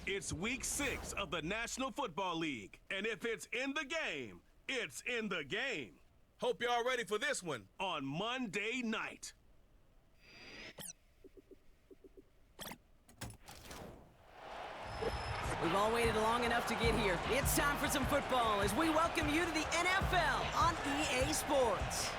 It's week 6 of the National Football League. And if it's in the game, it's in the game. Hope y'all ready for this one. On Monday night. We've all waited long enough to get here. It's time for some football as we welcome you to the NFL on EA Sports.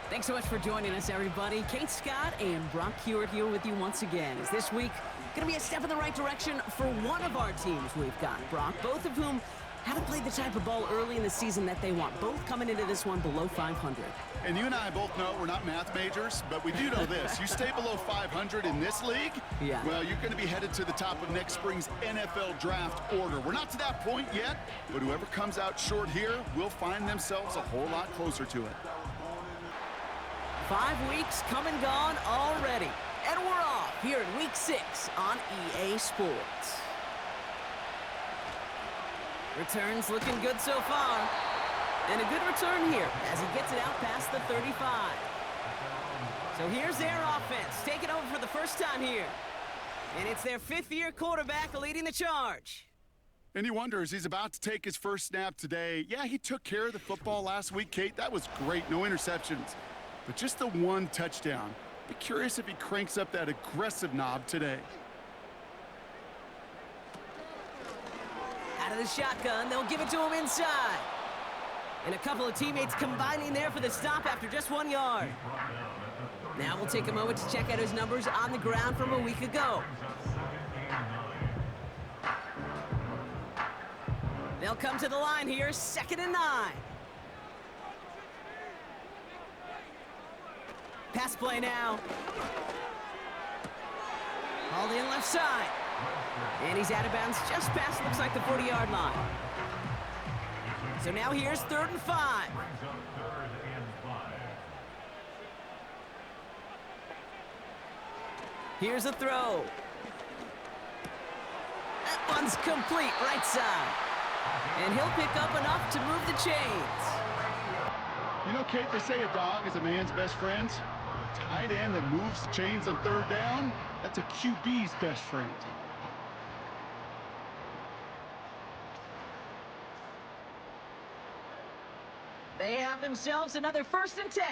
Thanks so much for joining us, everybody. Kate Scott and Brock Hewitt here with you once again. As this week going to be a step in the right direction for one of our teams we've got, Brock, both of whom haven't played the type of ball early in the season that they want. Both coming into this one below 500. And you and I both know we're not math majors, but we do know this. You stay below 500 in this league, well, you're going to be headed to the top of next spring's NFL draft order. We're not to that point yet, but whoever comes out short here will find themselves a whole lot closer to it. 5 weeks come and gone already. And we're off here in Week 6 on EA Sports. Returns looking good so far. And a good return here as he gets it out past the 35. So here's their offense, taking over for the first time here. And it's their fifth-year quarterback leading the charge. And he wonders, he's about to take his first snap today. Yeah, he took care of the football last week, Kate. That was great, no interceptions. But just the one touchdown. Be curious if he cranks up that aggressive knob today. Out of the shotgun, they'll give it to him inside. And a couple of teammates combining there for the stop after just 1 yard. Now we'll take a moment to check out his numbers on the ground from a week ago. They'll come to the line here, 2nd and 9. Pass play now. Hauled in left side. And he's out of bounds just past, looks like, the 40-yard line. So now here's 3rd and 5. Here's a throw. That one's complete, right side. And he'll pick up enough to move the chains. You know, Kate, they say a dog is a man's best friend. Tight end that moves the chains on 3rd down, that's a QB's best friend. They have themselves another 1st and 10.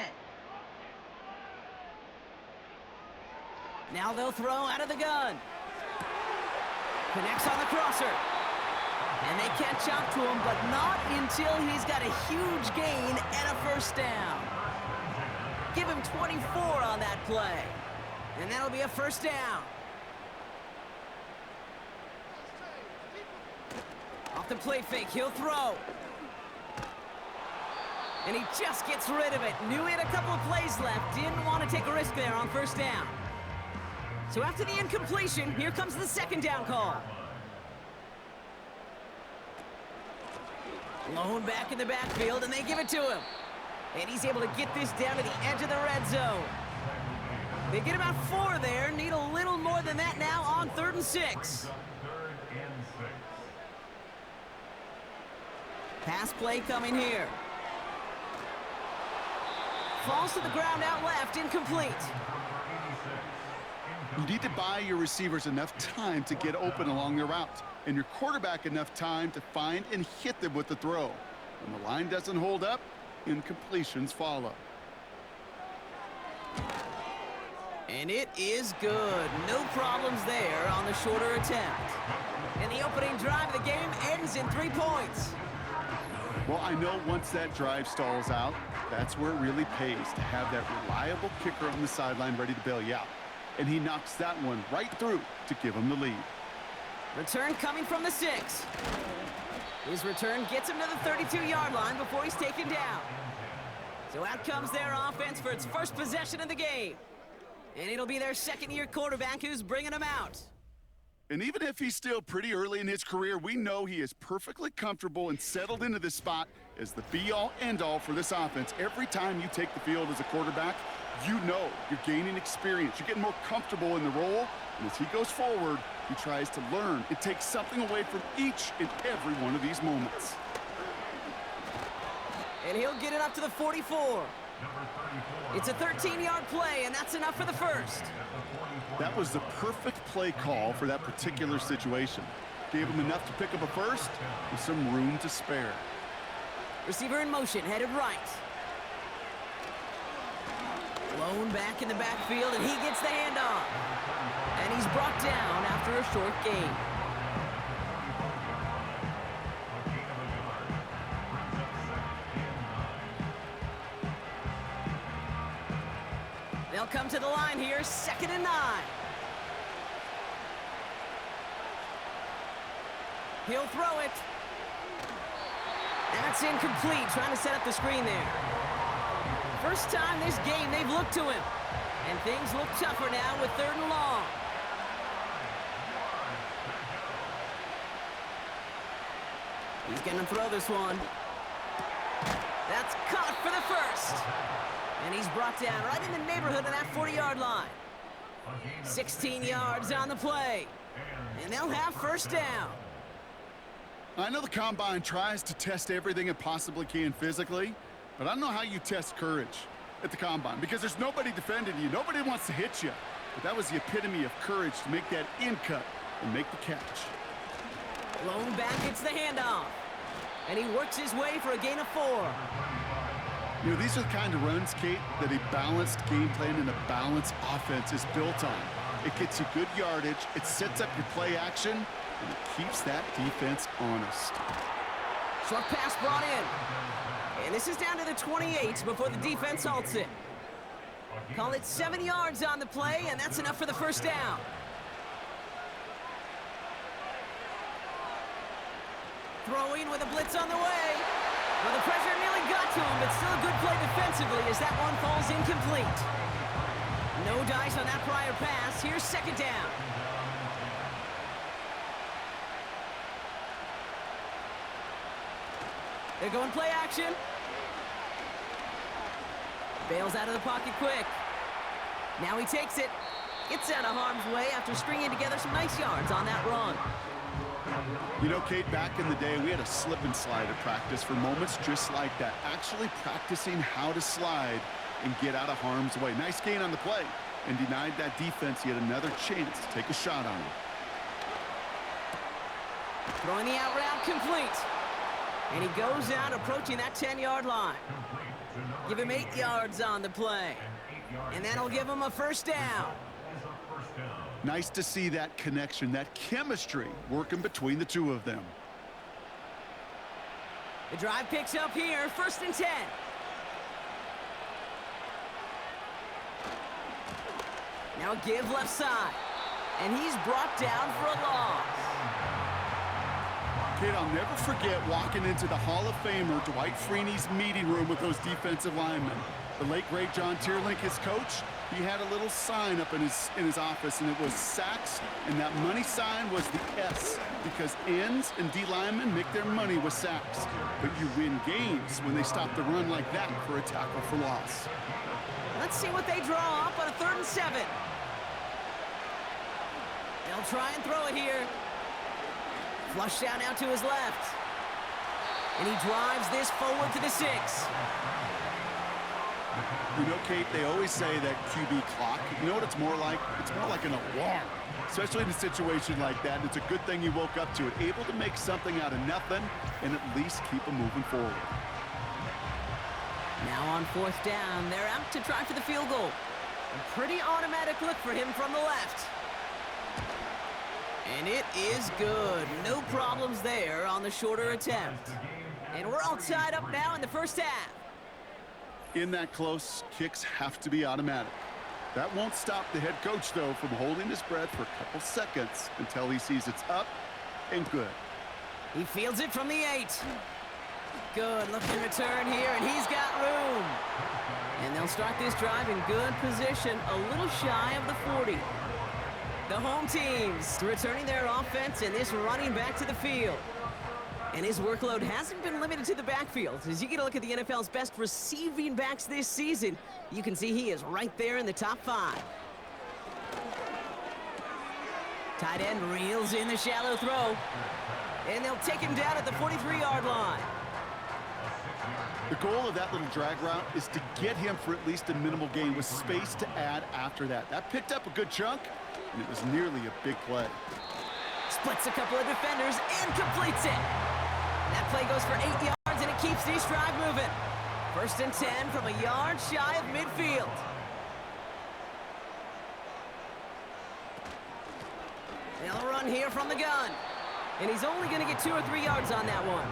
Now they'll throw out of the gun. Connects on the crosser. And they catch up to him, but not until he's got a huge gain and a 1st down. Give him 24 on that play. And that'll be a 1st down. Off the play fake, he'll throw. And he just gets rid of it. Knew he had a couple of plays left. Didn't want to take a risk there on 1st down. So after the incompletion, here comes the 2nd down call. Lone back in the backfield, and they give it to him. And he's able to get this down to the edge of the red zone. They get about 4 there. Need a little more than that now on 3rd and 6. Pass play coming here. Falls to the ground out left, incomplete. You need to buy your receivers enough time to get open along their route, and your quarterback enough time to find and hit them with the throw. When the line doesn't hold up, incompletions follow. And it is good. No problems there on the shorter attempt. And the opening drive of the game ends in 3 points. Well, I know once that drive stalls out, that's where it really pays to have that reliable kicker on the sideline ready to bail you out. And he knocks that one right through to give him the lead. Return coming from the 6. His return gets him to the 32-yard line before he's taken down. So out comes their offense for its first possession of the game. And it'll be their 2nd-year quarterback who's bringing them out. And even if he's still pretty early in his career, we know he is perfectly comfortable and settled into this spot as the be-all, end-all for this offense. Every time you take the field as a quarterback, you know you're gaining experience. You're getting more comfortable in the role. And as he goes forward, he tries to learn and take something away from each and every one of these moments. And he'll get it up to the 44. It's a 13-yard play, and that's enough for the 1st. That was the perfect play call for that particular situation. Gave him enough to pick up a first with some room to spare. Receiver in motion, headed right. Blown back in the backfield, and he gets the handoff. And he's brought down after a short gain. They'll come to the line here, 2nd and 9. He'll throw it. That's incomplete, trying to set up the screen there. First time this game they've looked to him. And things look tougher now with 3rd and long. He's going to throw this one. That's caught for the first. And he's brought down right in the neighborhood of that 40-yard line. 16 yards on the play. And they'll have first down. I know the Combine tries to test everything it possibly can physically, but I don't know how you test courage at the Combine because there's nobody defending you. Nobody wants to hit you. But that was the epitome of courage to make that in cut and make the catch. Blown back, it's the handoff. And he works his way for a gain of 4. You know, these are the kind of runs, Kate, that a balanced game plan and a balanced offense is built on. It gets you good yardage, it sets up your play action, and it keeps that defense honest. Short pass brought in. And this is down to the 28 before the defense halts it. Call it 7 yards on the play, and that's enough for the first down. Throwing with a blitz on the way. Well, the pressure nearly got to him, but still a good play defensively as that one falls incomplete. No dice on that prior pass. Here's 2nd down. They're going play action. Bails out of the pocket quick. Now he takes it. Gets out of harm's way after stringing together some nice yards on that run. You know, Kate, back in the day, we had a slip and slide at practice for moments just like that. Actually practicing how to slide and get out of harm's way. Nice gain on the play and denied that defense yet another chance to take a shot on him. Throwing the out route complete. And he goes out approaching that 10-yard line. Give him 8 yards on the play. And that'll give him a first down. Nice to see that connection, that chemistry working between the two of them. The drive picks up here, 1st and 10. Now a give left side. And he's brought down for a loss. Kate, I'll never forget walking into the Hall of Famer Dwight Freeney's meeting room with those defensive linemen. The late, great John Tierlink, his coach, he had a little sign up in his office, and it was sacks, and that money sign was the S, because ends and D linemen make their money with sacks. But you win games when they stop the run like that for a tackle for loss. Let's see what they draw up on a 3rd and 7. They'll try and throw it here. Flush down out to his left. And he drives this forward to the 6. You know, Kate, they always say that QB clock, you know what it's more like? It's more like an alarm, especially in a situation like that. It's a good thing you woke up to it, able to make something out of nothing and at least keep them moving forward. Now on 4th down, they're out to try for the field goal. A pretty automatic look for him from the left. And it is good. No problems there on the shorter attempt. And we're all tied up now in the first half. In that close, kicks have to be automatic. That won't stop the head coach, though, from holding his breath for a couple seconds until he sees it's up and good. He fields it from the 8. Good looking return here, and he's got room. And they'll start this drive in good position, a little shy of the 40. The home teams returning their offense and this running back to the field. And his workload hasn't been limited to the backfield. As you get a look at the NFL's best receiving backs this season, you can see he is right there in the top 5. Tight end reels in the shallow throw. And they'll take him down at the 43-yard line. The goal of that little drag route is to get him for at least a minimal gain with space to add after that. That picked up a good chunk, and it was nearly a big play. Splits a couple of defenders and completes it. That play goes for 8 yards, and it keeps these drive moving. 1st and 10 from a yard shy of midfield. They'll run here from the gun. And he's only going to get 2 or 3 yards on that one.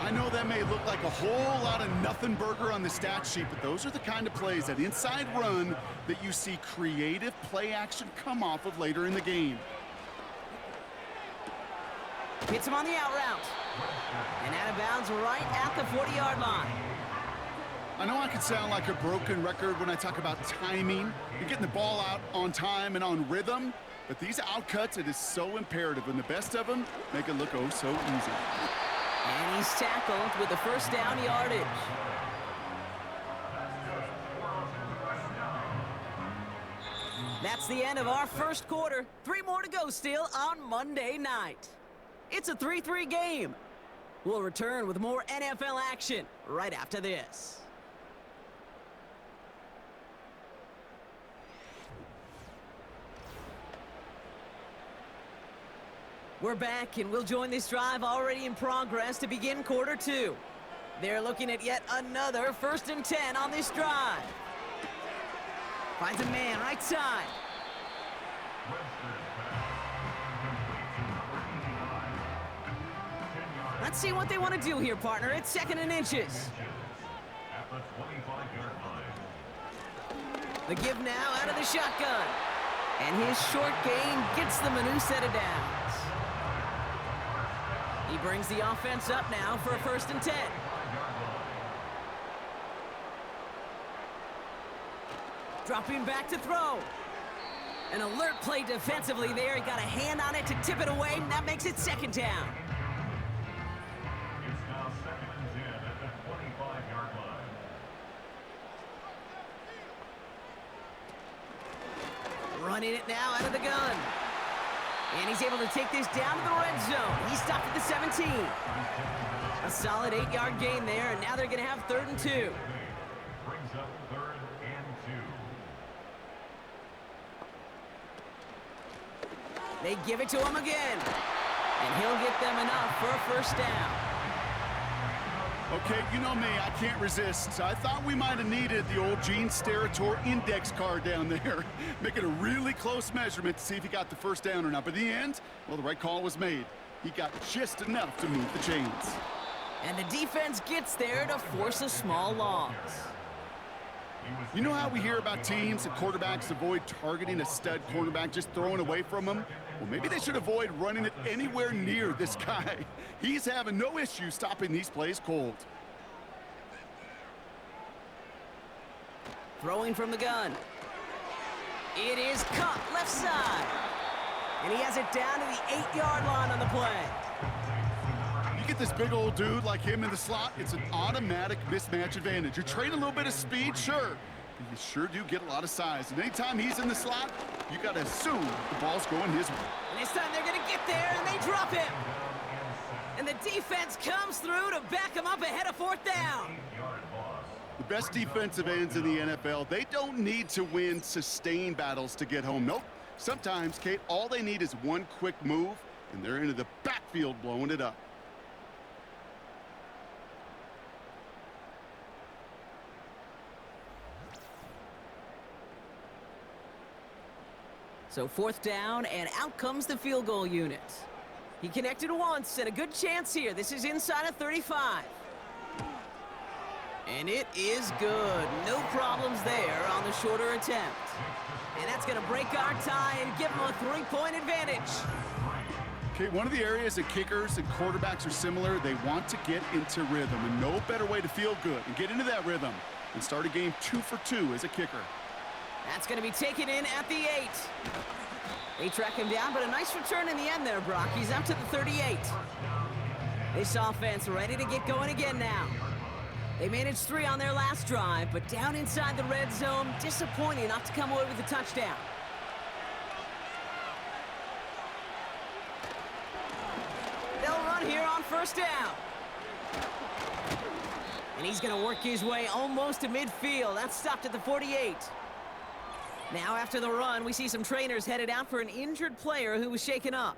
I know that may look like a whole lot of nothing burger on the stat sheet, but those are the kind of plays, that inside run, that you see creative play action come off of later in the game. Hits him on the out route. And out of bounds right at the 40-yard line. I know I can sound like a broken record when I talk about timing and getting the ball out on time and on rhythm, but these outcuts, it is so imperative, and the best of them make it look oh so easy. And he's tackled with the 1st down yardage. That's the end of our 1st quarter. 3 more to go still on Monday night. It's a 3-3 game. We'll return with more NFL action right after this. We're back, and we'll join this drive already in progress to begin quarter 2. They're looking at yet another 1st and 10 on this drive. Finds a man right side. Let's see what they want to do here, partner. It's 2nd and inches. The give now out of the shotgun. And his short gain gets them a new set of downs. He brings the offense up now for a 1st and 10. Dropping back to throw. An alert play defensively there. He got a hand on it to tip it away, and that makes it 2nd down. It's now 2nd and 10 at the 25-yard line. Running it now out of the gun. And he's able to take this down to the red zone. He stopped at the 17. A solid 8-yard gain there, and now they're going to have 3rd and 2. Brings up 3rd and 2. They give it to him again. And he'll get them enough for a 1st down. Okay, you know me, I can't resist. I thought we might have needed the old Gene Steratore index card down there. Making a really close measurement to see if he got the 1st down or not. But in the end, well, the right call was made. He got just enough to move the chains. And the defense gets there to force a small loss. You know how we hear about teams and quarterbacks avoid targeting a stud cornerback, just throwing away from him? Well, maybe they should avoid running it anywhere near this guy. He's having no issue stopping these plays cold. Throwing from the gun. It is caught left side. And he has it down to the 8-yard line on the play. You get this big old dude like him in the slot, it's an automatic mismatch advantage. You train a little bit of speed, sure, but you sure do get a lot of size. And anytime he's in the slot, you got to assume the ball's going his way. And this time they're going to get there, and they drop him. And the defense comes through to back him up ahead of 4th down. The best defensive ends in the NFL, they don't need to win sustained battles to get home. Nope. Sometimes, Kate, all they need is one quick move, and they're into the backfield blowing it up. So 4th down, and out comes the field goal unit. He connected once, and a good chance here. This is inside of 35. And it is good. No problems there on the shorter attempt. And that's going to break our tie and give them a 3-point advantage. Okay, one of the areas that kickers and quarterbacks are similar, they want to get into rhythm, and no better way to feel good and get into that rhythm than start a game 2 for 2 as a kicker. That's going to be taken in at the 8. They track him down, but a nice return in the end there, Brock. He's up to the 38. This offense ready to get going again now. They managed 3 on their last drive, but down inside the red zone, disappointing not to come away with a touchdown. They'll run here on 1st down. And he's going to work his way almost to midfield. That's stopped at the 48. Now after the run, we see some trainers headed out for an injured player who was shaken up.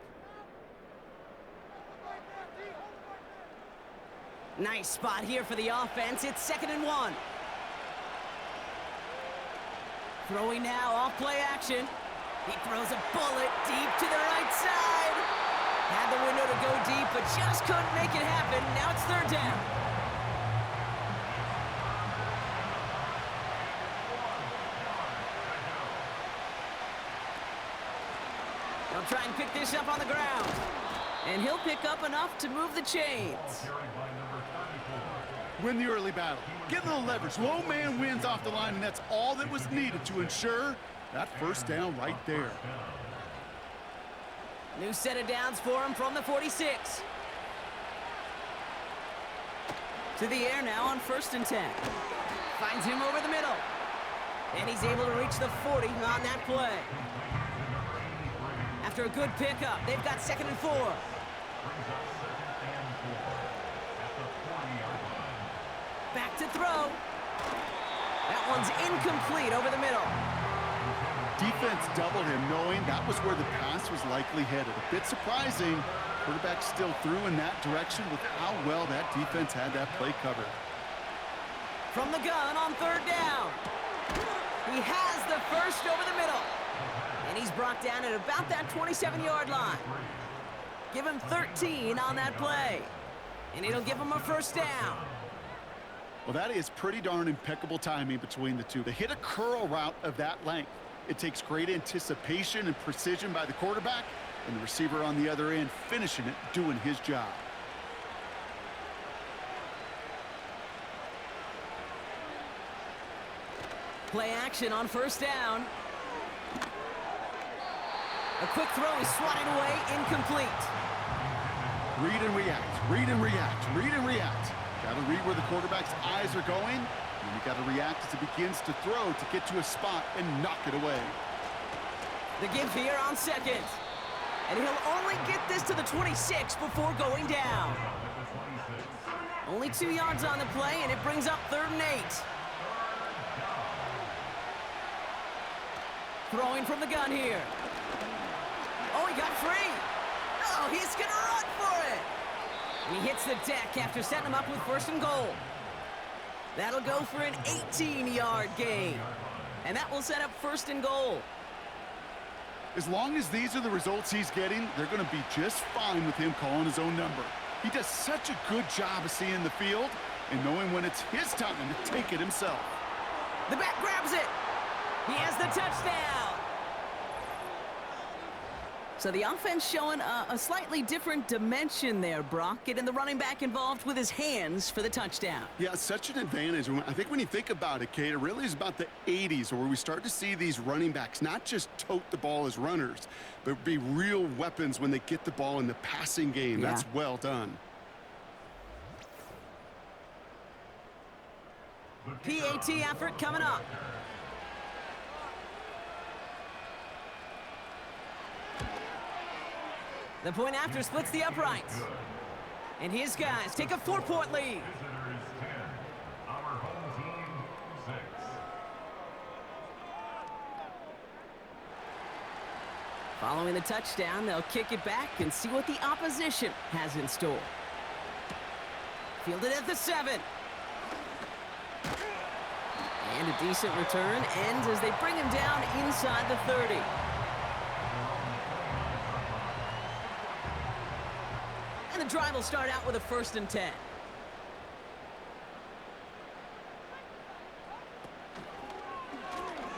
Nice spot here for the offense. It's 2nd and 1. Throwing now off play action. He throws a bullet deep to the right side. Had the window to go deep, but just couldn't make it happen. Now it's 3rd down. They'll try and pick this up on the ground. And he'll pick up enough to move the chains. Win the early battle. Get a little leverage. Low man wins off the line, and that's all that was needed to ensure that 1st down right there. New set of downs for him from the 46. To the air now on 1st and 10. Finds him over the middle. And he's able to reach the 40 on that play. After a good pickup, they've got 2nd and 4. Back to throw. That one's incomplete over the middle. Defense doubled him, knowing that was where the pass was likely headed. A bit surprising. Quarterback still threw in that direction with how well that defense had that play covered. From the gun on 3rd down. He has the first over the middle. And he's brought down at about that 27-yard line. Give him 13 on that play. And it'll give him a 1st down. Well, that is pretty darn impeccable timing between the two. To hit a curl route of that length, it takes great anticipation and precision by the quarterback, and the receiver on the other end finishing it, doing his job. Play action on 1st down. A quick throw is swatted away, incomplete. Read and react, read and react, read and react. Got to read where the quarterback's eyes are going, and you got to react as he begins to throw to get to a spot and knock it away. The give here on 2nd. And he'll only get this to the 26 before going down. Only 2 yards on the play, and it brings up 3rd and 8. Throwing from the gun here. Oh, he got free. Oh, he's going to run for it. And he hits the deck after setting him up with 1st and goal. That'll go for an 18-yard gain. And that will set up 1st and goal. As long as these are the results he's getting, they're going to be just fine with him calling his own number. He does such a good job of seeing the field and knowing when it's his time to take it himself. The back grabs it. He has the touchdown. So the offense showing a slightly different dimension there, Brock, getting the running back involved with his hands for the touchdown. Yeah, such an advantage. I think when you think about it, Kate, it really is about the 80s where we start to see these running backs not just tote the ball as runners, but be real weapons when they get the ball in the passing game. Yeah. That's well done. PAT effort coming up. The point after splits the uprights. And his guys take a 4-point lead. Visitors 10, our home team 6. Following the touchdown, they'll kick it back and see what the opposition has in store. Fielded at the 7. And a decent return ends as they bring him down inside the 30. And the drive will start out with a 1st and 10.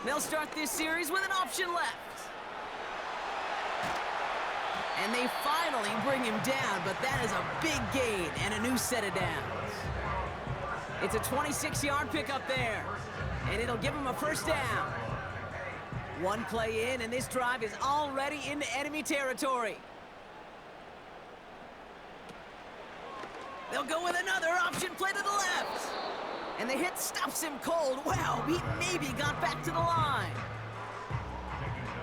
They'll start this series with an option left. And they finally bring him down, but that is a big gain and a new set of downs. It's a 26-yard pickup there, and it'll give him a 1st down. One play in, and this drive is already into enemy territory. They'll go with another option play to the left. And the hit stops him cold. Wow, he maybe got back to the line.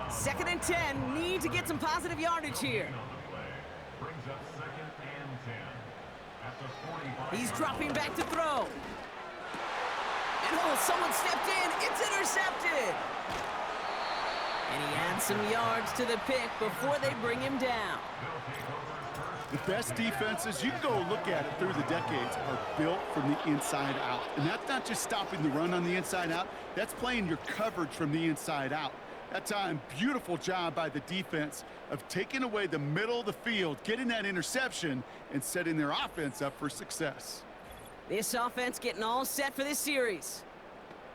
2nd and 10, need to get some positive yardage here. Brings up 2nd and 10. At the 45. He's dropping back to throw. And oh, someone stepped in. It's intercepted. And he adds some yards to the pick before they bring him down. They'll take over 1st The best defenses, you can go look at it through the decades, are built from the inside out. And that's not just stopping the run on the inside out, that's playing your coverage from the inside out. That time, beautiful job by the defense of taking away the middle of the field, getting that interception, and setting their offense up for success. This offense getting all set for this series.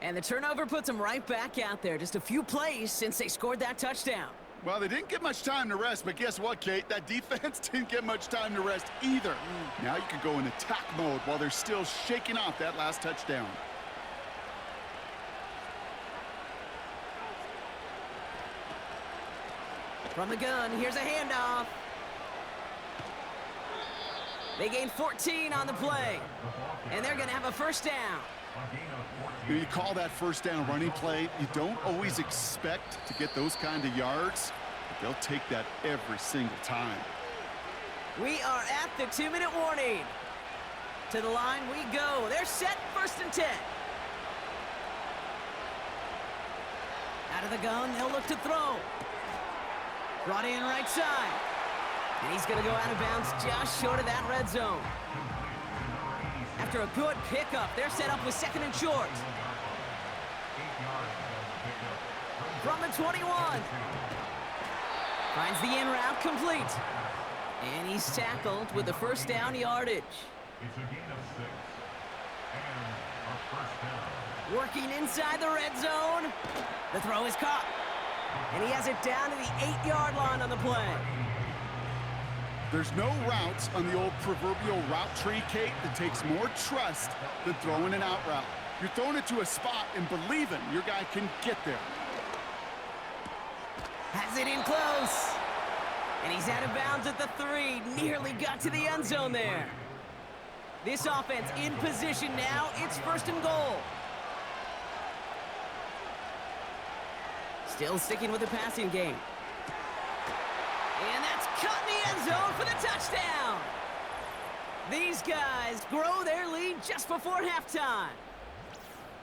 And the turnover puts them right back out there. Just a few plays since they scored that touchdown. Well, they didn't get much time to rest, but guess what, Kate? That defense didn't get much time to rest either. Now you can go in attack mode while they're still shaking off that last touchdown. From the gun, here's a handoff. They gain 14 on the play, and they're going to have a first down. You call that first down running play. You don't always expect to get those kind of yards, but they'll take that every single time. We are at the 2-minute warning. To the line we go. They're set, 1st and 10. Out of the gun, they'll look to throw. Brought in right side. And he's going to go out of bounds just short of that red zone. After a good pickup, they're set up with 2nd and short. From the 21. Finds the in route complete. And he's tackled with the first down yardage. It's a gain of 6. And a first down. Working inside the red zone. The throw is caught. And he has it down to the 8-yard line on the play. There's no routes on the old proverbial route tree, Kate, that takes more trust than throwing an out route. You're throwing it to a spot and believing your guy can get there. Has it in close. And he's out of bounds at the 3. Nearly got to the end zone there. This offense in position now. It's 1st and goal. Still sticking with the passing game. And that's cut in the end zone for the touchdown. These guys grow their lead just before halftime.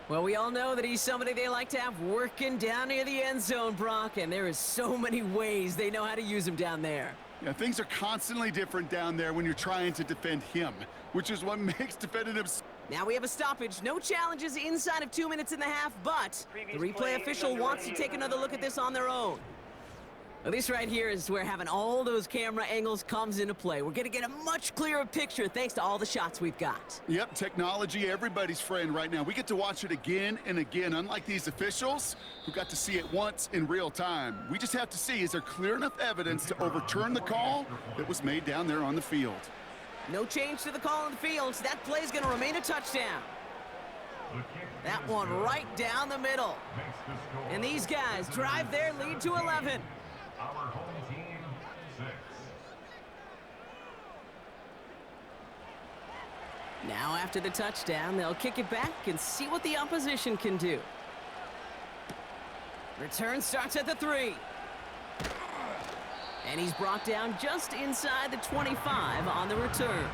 Well, we all know that he's somebody they like to have working down near the end zone, Brock, and there is so many ways they know how to use him down there. Yeah, things are constantly different down there when you're trying to defend him, which is what makes defending him. Now we have a stoppage. No challenges inside of 2 minutes and a half, but the replay official wants to take another look at this on their own. Well, this right here is where having all those camera angles comes into play. We're going to get a much clearer picture thanks to all the shots we've got. Yep, technology, everybody's friend right now. We get to watch it again and again, unlike these officials who got to see it once in real time. We just have to see, is there clear enough evidence to overturn the call that was made down there on the field? No change to the call on the field, so that play is going to remain a touchdown. That one right down the middle. And these guys drive their lead to 11. Our home team, 6. Now after the touchdown, they'll kick it back and see what the opposition can do. Return starts at the 3. And he's brought down just inside the 25 on the return.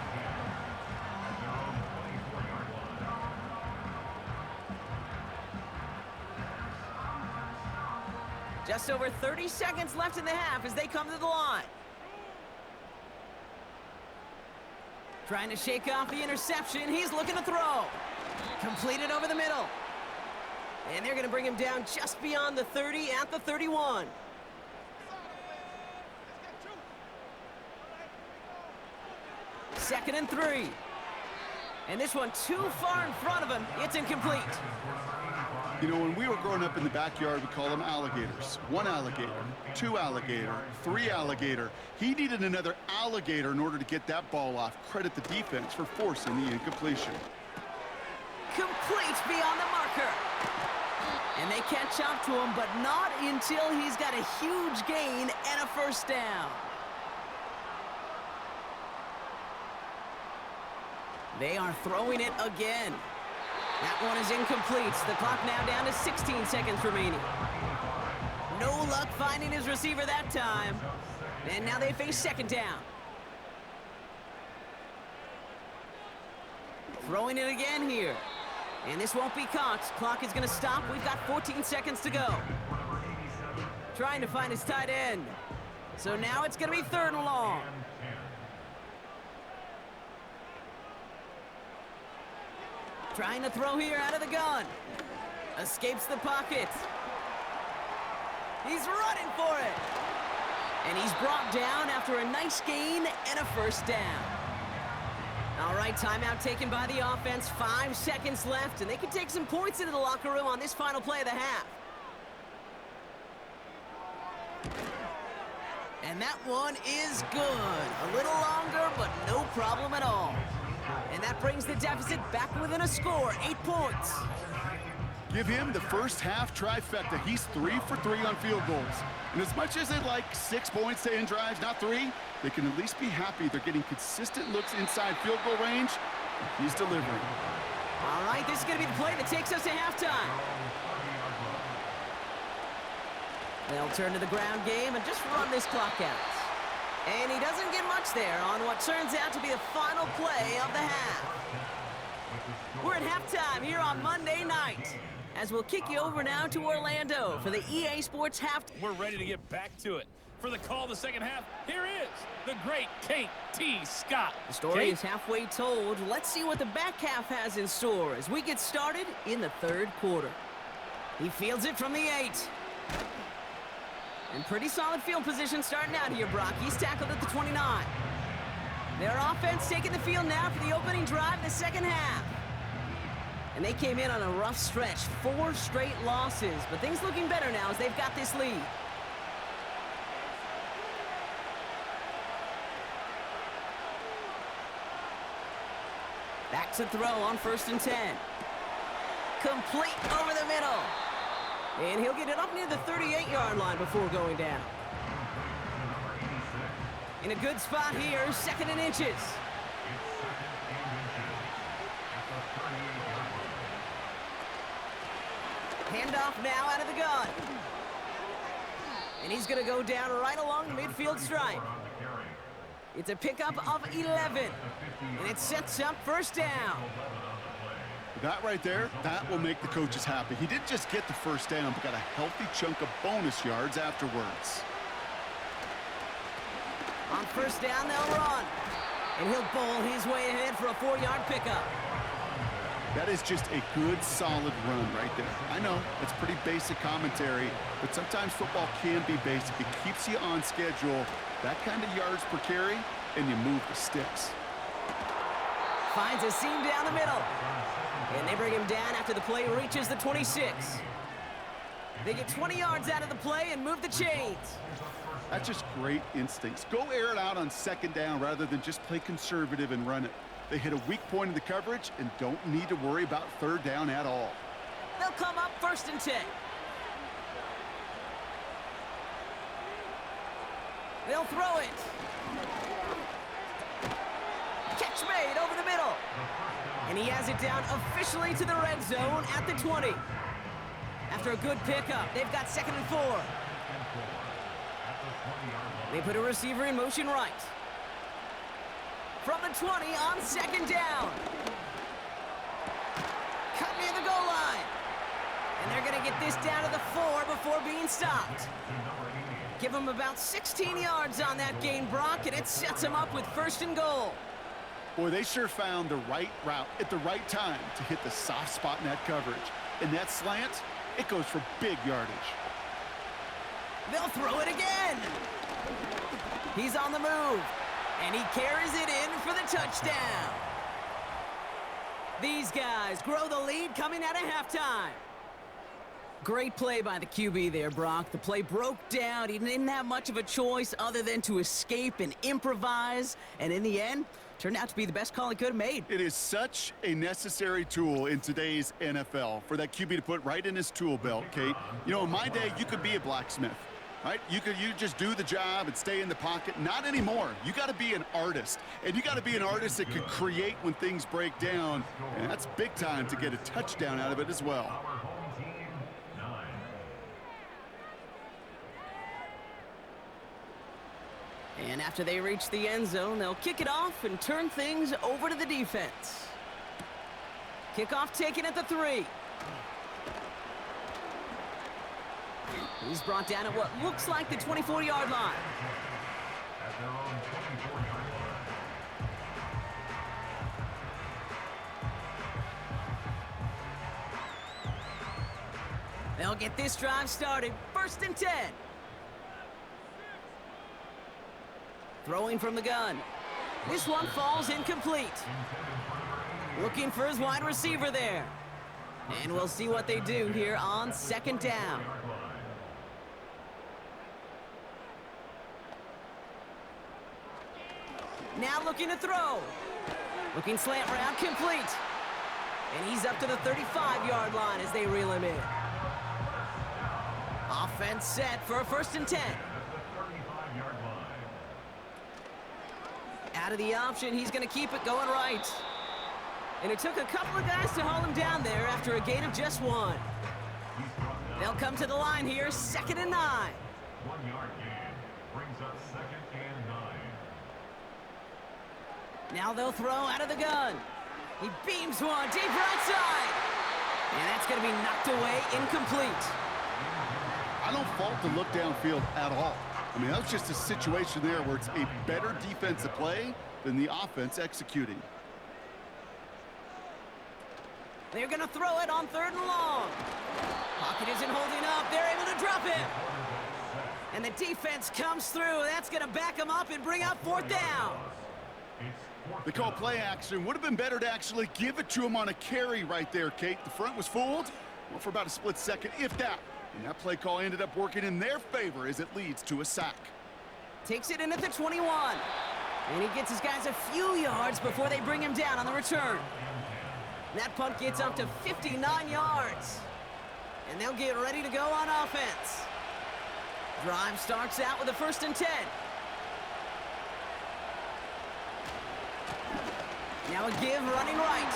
Just over 30 seconds left in the half as they come to the line. Trying to shake off the interception. He's looking to throw. Completed over the middle. And they're going to bring him down just beyond the 30 at the 31. Second and 3. And this one too far in front of him. It's incomplete. You know, when we were growing up in the backyard, we call them alligators. 1 alligator, 2 alligator, 3 alligator. He needed another alligator in order to get that ball off. Credit the defense for forcing the incompletion. Complete beyond the marker. And they catch up to him, but not until he's got a huge gain and a first down. They are throwing it again. That one is incomplete. The clock now down to 16 seconds remaining. No luck finding his receiver that time. And now they face 2nd down. Throwing it again here. And this won't be caught. Clock is going to stop. We've got 14 seconds to go. Trying to find his tight end. So now it's going to be 3rd and long. Trying to throw here out of the gun. Escapes the pocket. He's running for it. And he's brought down after a nice gain and a first down. All right, timeout taken by the offense. 5 seconds left, and they can take some points into the locker room on this final play of the half. And that one is good. A little longer, but no problem at all. And that brings the deficit back within a score, 8 points. Give him the first half trifecta. He's 3 for 3 on field goals. And as much as they'd like 6 points to end drives, not 3, they can at least be happy they're getting consistent looks inside field goal range. He's delivering. All right, this is going to be the play that takes us to halftime. They'll turn to the ground game and just run this clock out. And he doesn't get much there on what turns out to be the final play of the half. We're at halftime here on Monday night, as we'll kick you over now to Orlando for the EA Sports half. We're ready to get back to it. For the call of the second half, here is the great Kate T. Scott. The story is halfway told. Let's see what the back half has in store as we get started in the third quarter. He fields it from the 8. And pretty solid field position starting out here, Brock. He's tackled at the 29. Their offense taking the field now for the opening drive in the second half. And they came in on a rough stretch, 4 straight losses. But things looking better now as they've got this lead. Back to throw on 1st and 10. Complete over the middle. And he'll get it up near the 38-yard line before going down. In a good spot here, 2nd and inches. Handoff now out of the gun. And he's going to go down right along the midfield stripe. It's a pickup of 11. And it sets up 1st down. That right there, that will make the coaches happy. He didn't just get the first down, but got a healthy chunk of bonus yards afterwards. On 1st down, they'll run. And he'll bowl his way ahead for a 4-yard pickup. That is just a good, solid run right there. I know, it's pretty basic commentary, but sometimes football can be basic. It keeps you on schedule. That kind of yards per carry, and you move the sticks. Finds a seam down the middle. And they bring him down after the play reaches the 26. They get 20 yards out of the play and move the chains. That's just great instincts. Go air it out on 2nd down rather than just play conservative and run it. They hit a weak point in the coverage and don't need to worry about 3rd down at all. They'll come up 1st and 10. They'll throw it. Catch made over the middle. And he has it down officially to the red zone at the 20. After a good pickup, they've got 2nd and 4. They put a receiver in motion right. From the 20 on 2nd down. Cut near the goal line. And they're going to get this down to the 4 before being stopped. Give them about 16 yards on that gain, Brock, and it sets them up with 1st and goal. Boy, they sure found the right route at the right time to hit the soft spot in that coverage. And that slant, it goes for big yardage. They'll throw it again. He's on the move, and he carries it in for the touchdown. These guys grow the lead coming out of halftime. Great play by the QB there, Brock. The play broke down. He didn't have much of a choice other than to escape and improvise. And in the end, turned out to be the best call he could have made. It is such a necessary tool in today's NFL for that QB to put right in his tool belt, Kate. You know, in my day, you could be a blacksmith, right? You just do the job and stay in the pocket. Not anymore. You got to be an artist. And you got to be an artist that could create when things break down. And that's big time to get a touchdown out of it as well. And after they reach the end zone, they'll kick it off and turn things over to the defense. Kickoff taken at the 3. He's brought down at what looks like the 24-yard line. At their own 24-yard line. They'll get this drive started. 1st and 10. Throwing from the gun. This one falls incomplete. Looking for his wide receiver there. And we'll see what they do here on 2nd down. Now looking to throw. Looking slant route, complete. And he's up to the 35-yard line as they reel him in. Offense set for a 1st and 10. Out of the option, he's going to keep it going right. And it took a couple of guys to hold him down there after a gain of just 1. They'll come to the line here, 2nd and 9. 1-yard gain brings up 2nd and 9. Now they'll throw out of the gun. He beams one deep right side. And that's going to be knocked away, incomplete. I don't fault the look downfield at all. I mean, that was just a situation there where it's a better defensive play than the offense executing. They're going to throw it on 3rd and long. Pocket isn't holding up. They're able to drop it. And the defense comes through. That's going to back them up and bring up 4th down. They call play action. Would have been better to actually give it to him on a carry right there, Kate. The front was fooled, well, for about a split second, if that. And that play call ended up working in their favor as it leads to a sack. Takes it in at the 21. And he gets his guys a few yards before they bring him down on the return. That punt gets up to 59 yards. And they'll get ready to go on offense. Drive starts out with a 1st and 10. Now a give running right.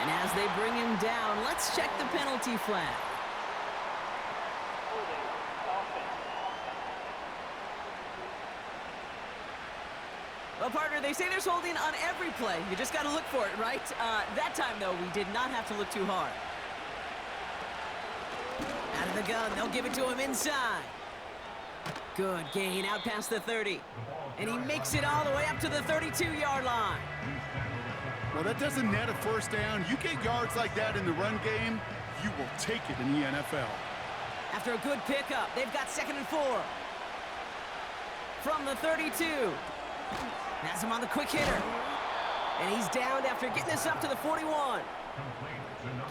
And as they bring him down, let's check the penalty flag. Well, partner, they say there's holding on every play. You just got to look for it, right? That time, though, we did not have to look too hard. Out of the gun, they'll give it to him inside. Good gain out past the 30. And he makes it all the way up to the 32-yard line. Well, that doesn't net a 1st down. You get yards like that in the run game, you will take it in the NFL. After a good pickup, they've got 2nd and 4. From the 32. Has him on the quick hitter. And he's downed after getting this up to the 41.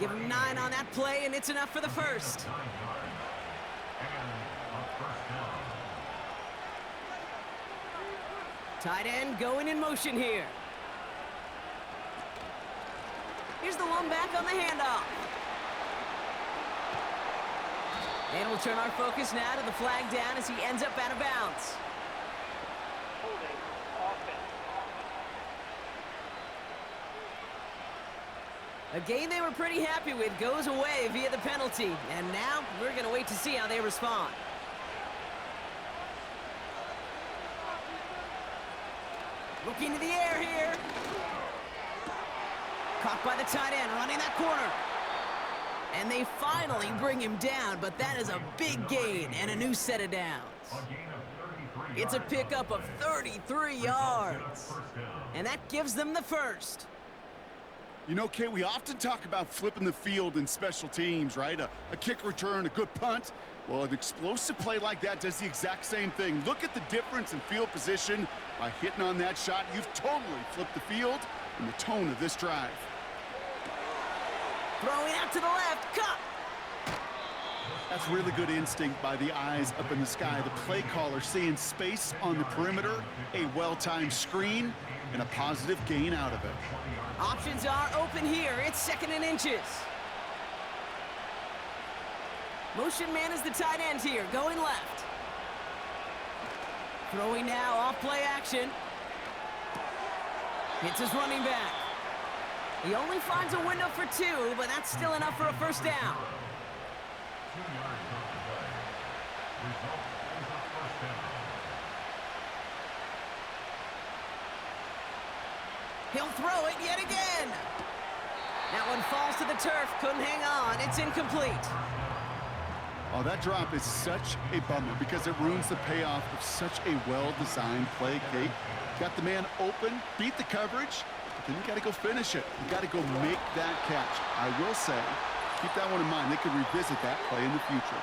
Give him 9 on that play, and it's enough for the 1st. Tight end going in motion here. Here's the one back on the handoff. And we'll turn our focus now to the flag down as he ends up out of bounds. A game they were pretty happy with goes away via the penalty. And now we're going to wait to see how they respond. Looking to the air here. Caught by the tight end, running that corner. And they finally bring him down, but that is a big gain and a new set of downs. It's a pickup of 33 yards. And that gives them the 1st. You know, Kate, we often talk about flipping the field in special teams, right? A kick return, a good punt. Well, an explosive play like that does the exact same thing. Look at the difference in field position. By hitting on that shot, you've totally flipped the field and the tone of this drive. Throwing out to the left, cut! That's really good instinct by the eyes up in the sky. The play caller seeing space on the perimeter, a well-timed screen, and a positive gain out of it. Options are open here. It's 2nd and inches. Motion man is the tight end here, going left. Throwing now, off play action. Hits his running back. He only finds a window for 2, but that's still enough for a 1st down. 2 yards on the play. Result is a 1st down. He'll throw it yet again. That one falls to the turf. Couldn't hang on. It's incomplete. Oh, that drop is such a bummer because it ruins the payoff of such a well-designed play, Kate. Got the man open, beat the coverage, but then you got to go finish it. You got to go make that catch. I will say, Keep that one in mind. They could revisit that play in the future.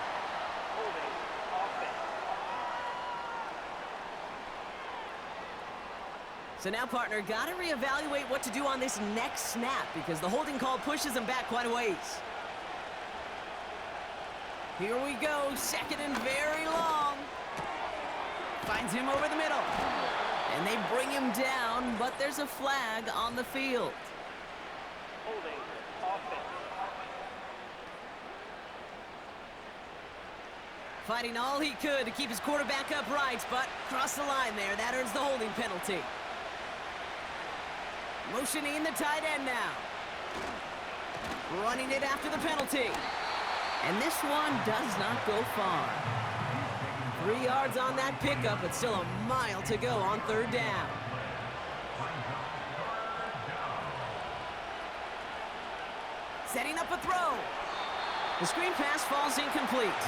So now, partner, got to reevaluate what to do on this next snap because the holding call pushes him back quite a ways. Here we go, second and very long. Finds him over the middle. And they bring him down, but there's a flag on the field. Holding offense. Fighting all he could to keep his quarterback upright, but crossed the line there. That earns the holding penalty. Motioning the tight end now. Running it after the penalty. And this one does not go far. 3 yards on that pickup, but still a mile to go on third down. Setting up a throw. The screen pass falls incomplete.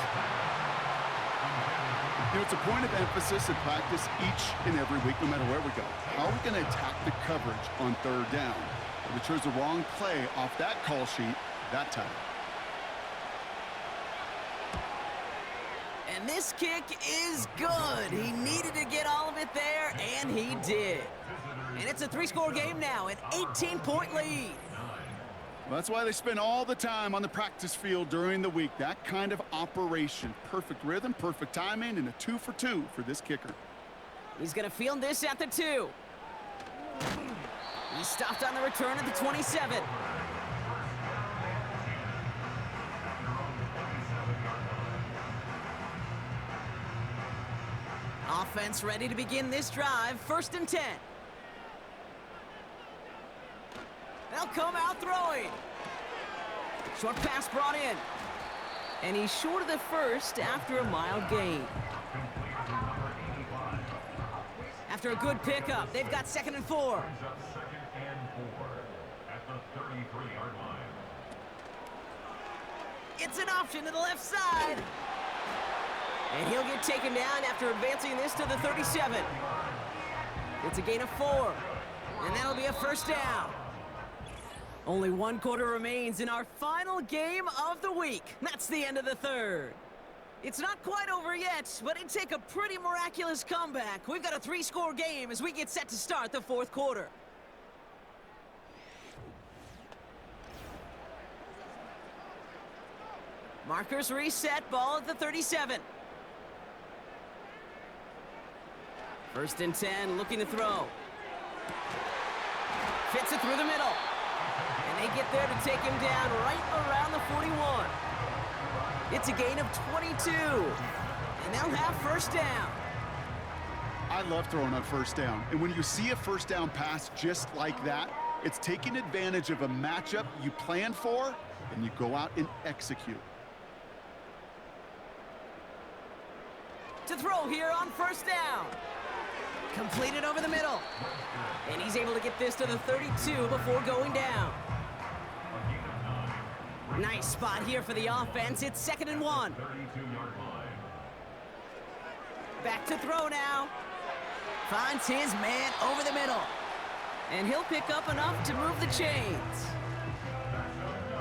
You know, it's a point of emphasis in practice each and every week, no matter where we go. How are we going to attack the coverage on third down? We chose the wrong play off that call sheet that time. And this kick is good. He needed to get all of it there, and he did. And it's a 3-score game now, an 18-point lead. Well, that's why they spend all the time on the practice field during the week. That kind of operation. Perfect rhythm, perfect timing, and a 2 for 2 for this kicker. He's going to field this at the 2. He stopped on the return at the 27. Offense ready to begin this drive. 1st and 10. They'll come out throwing. Short pass brought in. And he's short of the first after a mild gain. After a good pickup, they've got 2nd and 4. It's an option to the left side. And he'll get taken down after advancing this to the 37. It's a gain of 4. And that'll be a 1st down. Only 1 quarter remains in our final game of the week. That's the end of the 3rd. It's not quite over yet, but it'd take a pretty miraculous comeback. We've got a 3-score game as we get set to start the 4th quarter. Markers reset, ball at the 37. 1st and 10, looking to throw. Fits it through the middle. And they get there to take him down right around the 41. It's a gain of 22. And they'll have 1st down. I love throwing on 1st down. And when you see a 1st down pass just like that, it's taking advantage of a matchup you planned for, and you go out and execute. To throw here on 1st down. Completed over the middle. And he's able to get this to the 32 before going down. Nice spot here for the offense. It's 2nd and 1. Back to throw now. Finds his man over the middle. And he'll pick up enough to move the chains.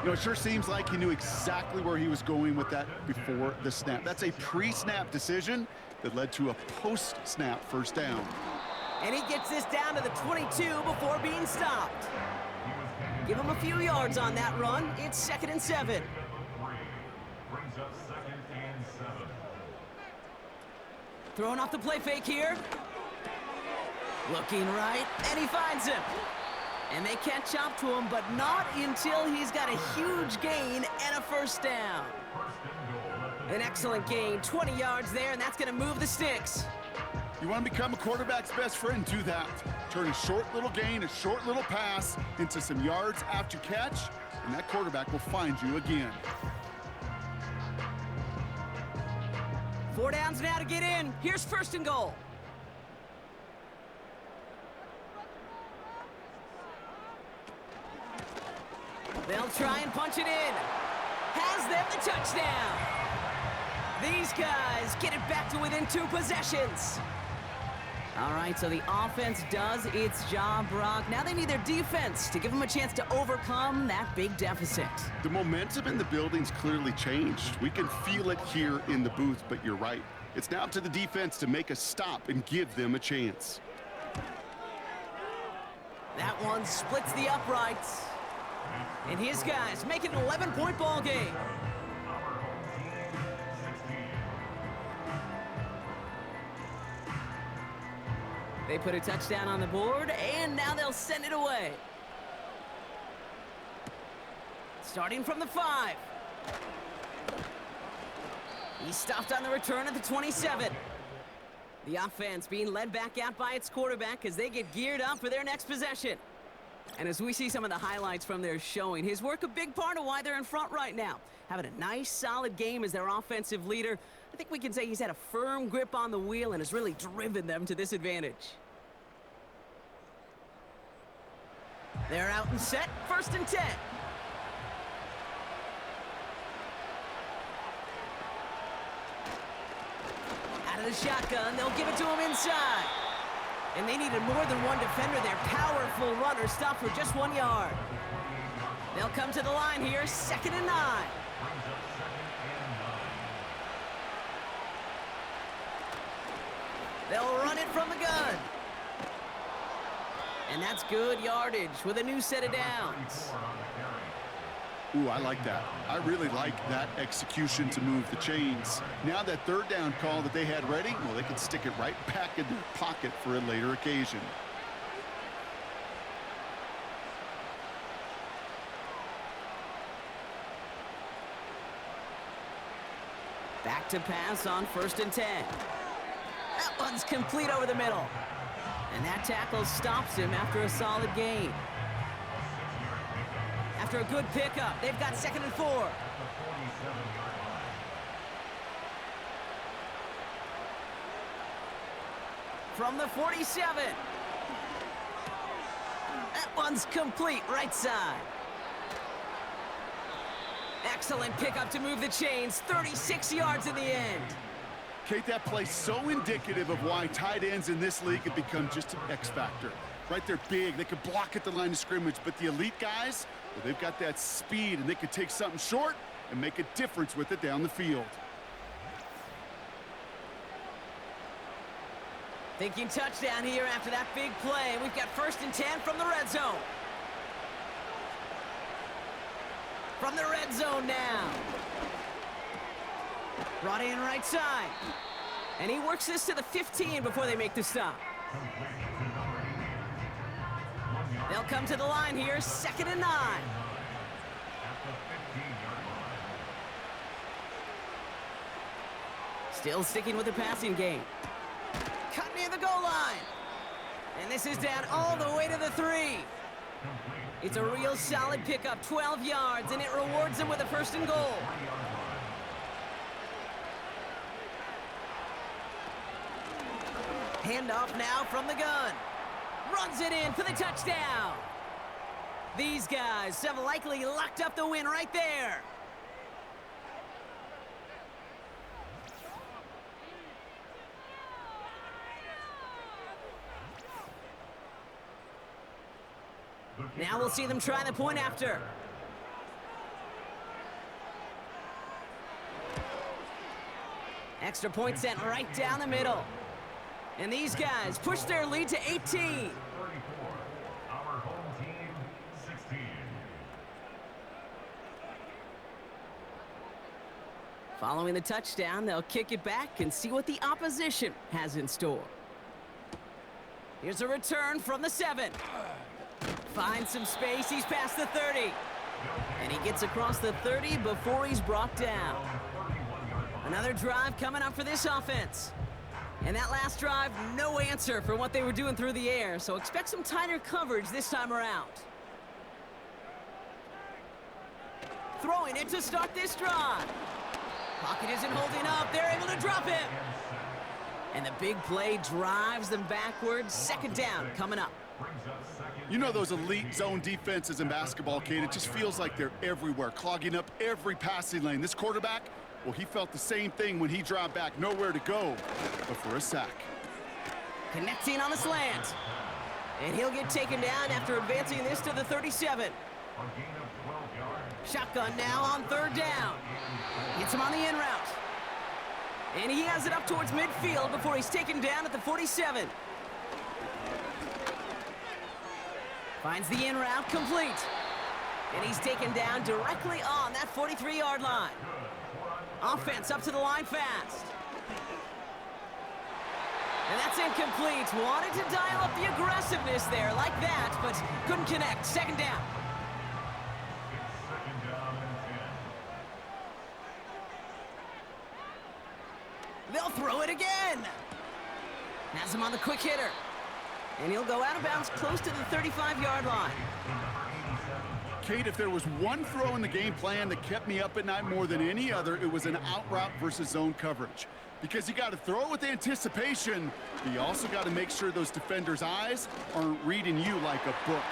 You know, it sure seems like he knew exactly where he was going with that before the snap. That's a pre-snap decision that led to a post-snap 1st down. And he gets this down to the 22 before being stopped. Give him a few yards on that run. It's 2nd and 7. Throwing off the play fake here. Looking right, and he finds him. And they catch up to him, but not until he's got a huge gain and a 1st down. An excellent gain, 20 yards there, and that's going to move the sticks. You want to become a quarterback's best friend? Do that. Turn a short little gain, a short little pass into some yards after catch, and that quarterback will find you again. 4 downs now to get in. Here's 1st and goal. They'll try and punch it in. Has them the touchdown. These guys get it back to within 2 possessions. All right, so the offense does its job, Brock. Now they need their defense to give them a chance to overcome that big deficit. The momentum in the building's clearly changed. We can feel it here in the booth, but you're right. It's now up to the defense to make a stop and give them a chance. That one splits the uprights. And his guys make it an 11-point ball game. They put a touchdown on the board, and now they'll send it away. Starting from the 5. He's stopped on the return at the 27. The offense being led back out by its quarterback as they get geared up for their next possession. And as we see some of the highlights from their showing, his work a big part of why they're in front right now. Having a nice, solid game as their offensive leader. I think we can say he's had a firm grip on the wheel and has really driven them to this advantage. They're out and set, 1st and 10. Out of the shotgun, they'll give it to him inside. And they needed more than one defender. Their powerful runner stopped for just 1 yard. They'll come to the line here, 2nd and 9. They'll run it from the gun. And that's good yardage with a new set of downs. Ooh, I like that. I really like that execution to move the chains. Now that 3rd down call that they had ready, well, they can stick it right back in their pocket for a later occasion. Back to pass on 1st and 10. That one's complete over the middle. And that tackle stops him after a solid gain. After a good pickup, they've got 2nd and 4. From the 47. That one's complete, right side. Excellent pickup to move the chains, 36 yards in the end. Kate, that play's so indicative of why tight ends in this league have become just an X factor. Right, they're big, they can block at the line of scrimmage, but the elite guys, well, they've got that speed and they can take something short and make a difference with it down the field. Thinking touchdown here after that big play. We've got 1st and 10 from the red zone. From the red zone now. Brought in right side. And he works this to the 15 before they make the stop. They'll come to the line here, 2nd and 9. Still sticking with the passing game. Cut near the goal line. And this is down all the way to the 3. It's a real solid pickup, 12 yards, and it rewards them with a 1st and goal. Handoff now from the gun. Runs it in for the touchdown. These guys have likely locked up the win right there. Now we'll see them try the point after. Extra point sent right down the middle. And these guys push their lead to 18. 34. Our home team, 16. Following the touchdown, they'll kick it back and see what the opposition has in store. Here's a return from the 7. Finds some space, he's past the 30. And he gets across the 30 before he's brought down. Another drive coming up for this offense. And that last drive, no answer for what they were doing through the air, so expect some tighter coverage this time around. Throwing it to start this drive. Pocket isn't holding up, they're able to drop him. And the big play drives them backwards. 2nd down coming up. You know those elite zone defenses in basketball, Kate, it just feels like they're everywhere, clogging up every passing lane. This quarterback, well, he felt the same thing when he dropped back, nowhere to go but for a sack. Connecting on the slant. And he'll get taken down after advancing this to the 37. A gain of 12 yards. Shotgun now on third down. Gets him on the in route. And he has it up towards midfield before he's taken down at the 47. Finds the in route complete. And he's taken down directly on that 43-yard line. Offense up to the line fast. And that's incomplete. Wanted to dial up the aggressiveness there like that, but couldn't connect. Second down. It's second down and 10. They'll throw it again. Has him on the quick hitter. And he'll go out of bounds close to the 35-yard line. Kate, if there was one throw in the game plan that kept me up at night more than any other, it was an out route versus zone coverage. Because you got to throw it with anticipation, but you also got to make sure those defenders' eyes aren't reading you like a book.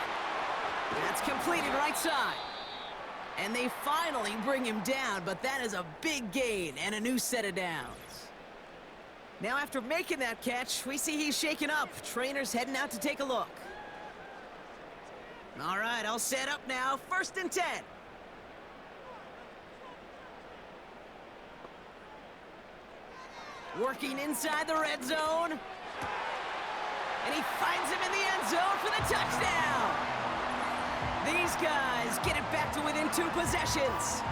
That's completed right side. And they finally bring him down, but that is a big gain and a new set of downs. Now after making that catch, we see he's shaken up. Trainer's heading out to take a look. All right, all set up now. 1st and 10. Working inside the red zone. And he finds him in the end zone for the touchdown. These guys get it back to within 2 possessions.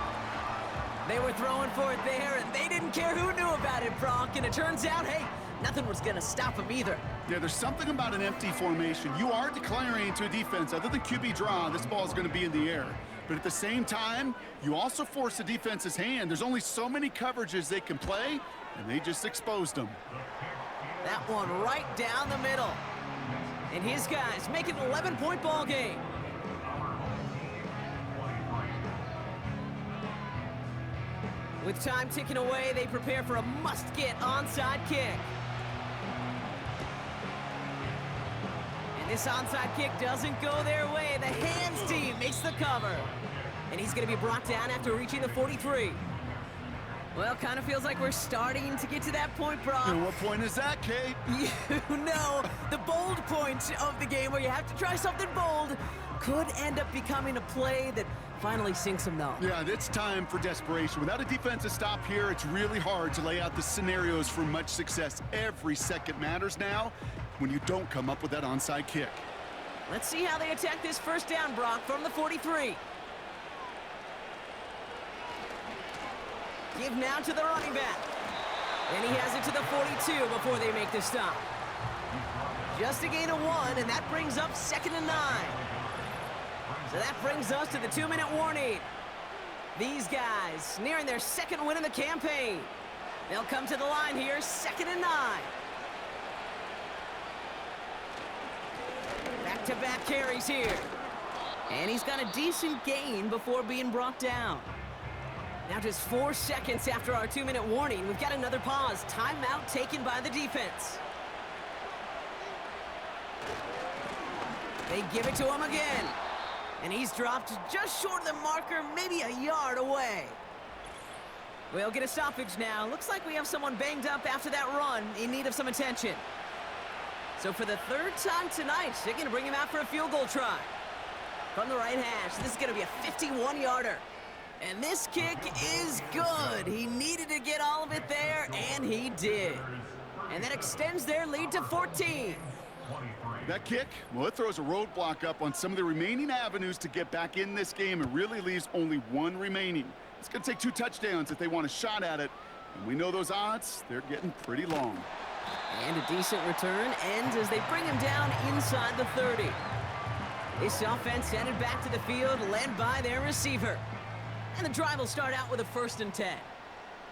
They were throwing for it there, and they didn't care who knew about it, Brock. And it turns out, hey, nothing was going to stop him either. Yeah, there's something about an empty formation. You are declaring to a defense, other than QB draw, this ball is going to be in the air. But at the same time, you also force the defense's hand. There's only so many coverages they can play, and they just exposed them. That one right down the middle. And his guys make it an 11-point ball game. With time ticking away, they prepare for a must-get onside kick. And this onside kick doesn't go their way. The hands team makes the cover. And he's going to be brought down after reaching the 43. Well, kind of feels like we're starting to get to that point, Brock. And what point is that, Kate? You know, the bold point of the game where you have to try something bold could end up becoming a play that finally sinks them though. Yeah, it's time for desperation. Without a defensive stop here, it's really hard to lay out the scenarios for much success. Every second matters now when you don't come up with that onside kick. Let's see how they attack this 1st down, Brock, from the 43. Give now to the running back. And he has it to the 42 before they make the stop. Just a gain of 1, and that brings up 2nd and 9. So that brings us to the 2-minute warning. These guys nearing their 2nd win of the campaign. They'll come to the line here, 2nd and 9. Back-to-back carries here. And he's got a decent gain before being brought down. Now just 4 seconds after our 2-minute warning, we've got another pause. Timeout taken by the defense. They give it to him again. And he's dropped just short of the marker, maybe a yard away. We'll get a stoppage now. Looks like we have someone banged up after that run in need of some attention. So for the 3rd time tonight, they're going to bring him out for a field goal try. From the right hash, this is going to be a 51-yarder. And this kick is good. He needed to get all of it there, and he did. And that extends their lead to 14. That kick, well, it throws a roadblock up on some of the remaining avenues to get back in this game and really leaves only 1 remaining. It's going to take 2 touchdowns if they want a shot at it. And we know those odds, they're getting pretty long. And a decent return ends as they bring him down inside the 30. This offense headed back to the field, led by their receiver. And the drive will start out with a 1st and 10.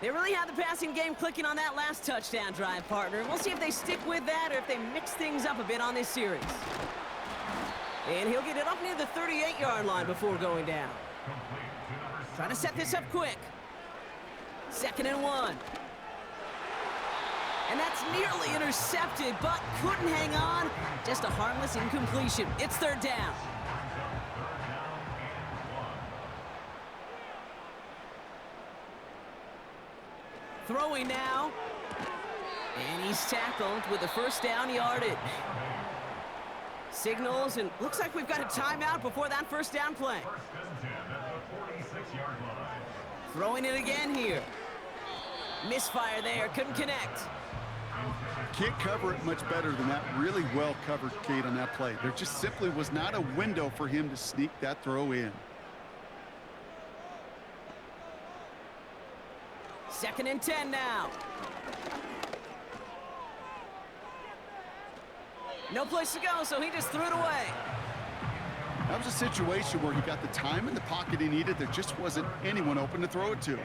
They really had the passing game clicking on that last touchdown drive, partner. We'll see if they stick with that or if they mix things up a bit on this series. And he'll get it up near the 38-yard line before going down. Trying to set this up quick. 2nd and 1. And that's nearly intercepted, but couldn't hang on. Just a harmless incompletion. It's 3rd down. Throwing now. And he's tackled with the first down yardage. Signals, and looks like we've got a timeout before that first down play. First and 10 at the 46-yard line. Throwing it again here. Misfire there, couldn't connect. Can't cover it much better than that. Really well covered, Kate, on that play. There just simply was not a window for him to sneak that throw in. Second and 10 now. No place to go, so he just threw it away. That was a situation where he got the time in the pocket he needed. There just wasn't anyone open to throw it to.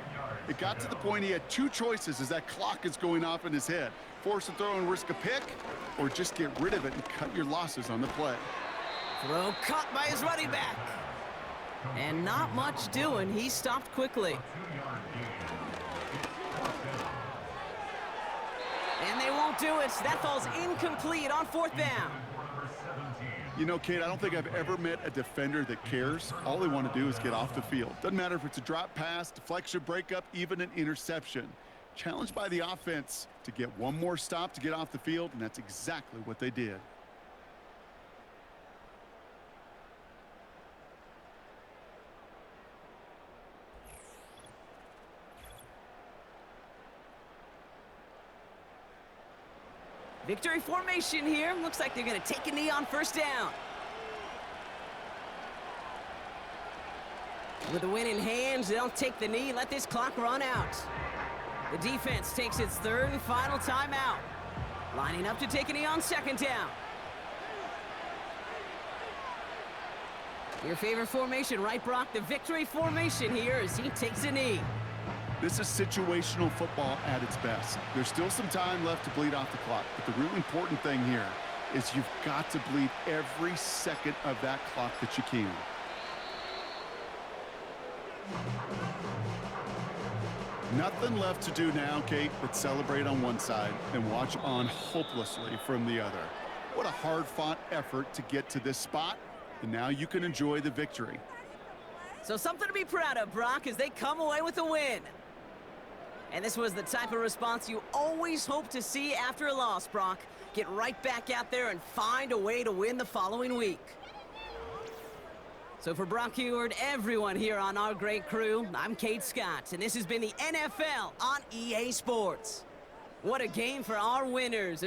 It got to the point he had two choices as that clock is going off in his head. Force a throw and risk a pick, or just get rid of it and cut your losses on the play. Throw caught by his running back. And not much doing. He stopped quickly. And they won't do it. That falls incomplete on fourth down. You know, Kate, I don't think I've ever met a defender that cares. All they want to do is get off the field. Doesn't matter if it's a drop pass, deflection, breakup, even an interception. Challenged by the offense to get one more stop to get off the field, and that's exactly what they did. Victory formation here. Looks like they're going to take a knee on first down. With the win in hands, they'll take the knee, let this clock run out. The defense takes its third and final timeout. Lining up to take a knee on second down. Your favorite formation, right, Brock? The victory formation here as he takes a knee. This is situational football at its best. There's still some time left to bleed off the clock, but the real important thing here is you've got to bleed every second of that clock that you can. Nothing left to do now, Kate, but celebrate on one side and watch on hopelessly from the other. What a hard-fought effort to get to this spot, and now you can enjoy the victory. So something to be proud of, Brock, as they come away with a win. And this was the type of response you always hope to see after a loss, Brock. Get right back out there and find a way to win the following week. So for Brock Huard, everyone here on our great crew, I'm Kate Scott, and this has been the NFL on EA Sports. What a game for our winners.